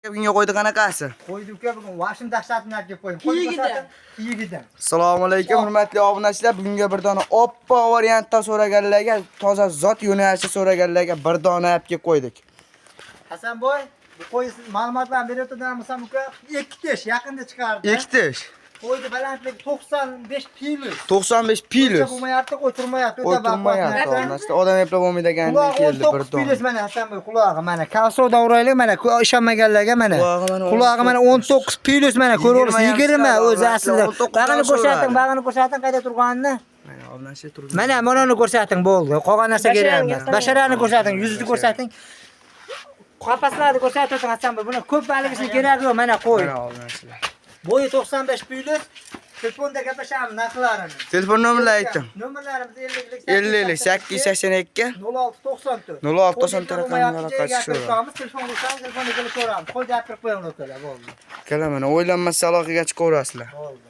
Bunga qo'ydi qanaqasi? Qo'ydi uka bugun vashim dahshatini olib kelib qo'ydim. Kiyigidan. Assalomu alaykum hurmatli obunachilar. Bugunga bir dona oppoq variantda so'raganlarga, toza zot yo'nalishi so'raganlarga bir dona olib kelib qo'ydik. Hasanboy, bu qo'y ma'lumotlarni berayotgan bo'lsam uka, 2 tish yaqinda chiqardi. 2 tish. Qo'ydi balandligi 95 pilos. 95 pilos. Bo'lmayapti, o'tirmayapti, o'ta baqmayapti. Obunachilar odam eplab olmaydiganidan keldi bir dona. Pilos mana Hasanboy qulog'i mana. Kalsovda uraylik mana, ishonmaganlarga mana. Qulog'i mana 19 pilos mana, ko'raverasiz 20 o'zi aslida. Bag'ini ko'rsating, qayda turganini. Mana obunachilar turdi. Mana bunini ko'rsating bo'ldi. Qolgan narsa kerak emas. Basharani ko'rsating, yuzni ko'rsating. Qapaslarni ko'rsatib Hasanboy, buni ko'p baligisi kerak yo'q, mana qo'y. Mana obunachilar. Bo'yi 95 pilos. Telefonda gaplashamiz narxlarini. Telefon nomerlarini ayting. Nomerlarimiz 50 882 0694. 0694 raqamga aloqa qilamiz. Telefon qilsangiz, telefonga kelib ko'ramiz. Qo'yib gapirib qo'ying ukalar, bo'ldi. Kela mana o'ylanmasdan aloqaga chiqaverasizlar. Bo'ldi.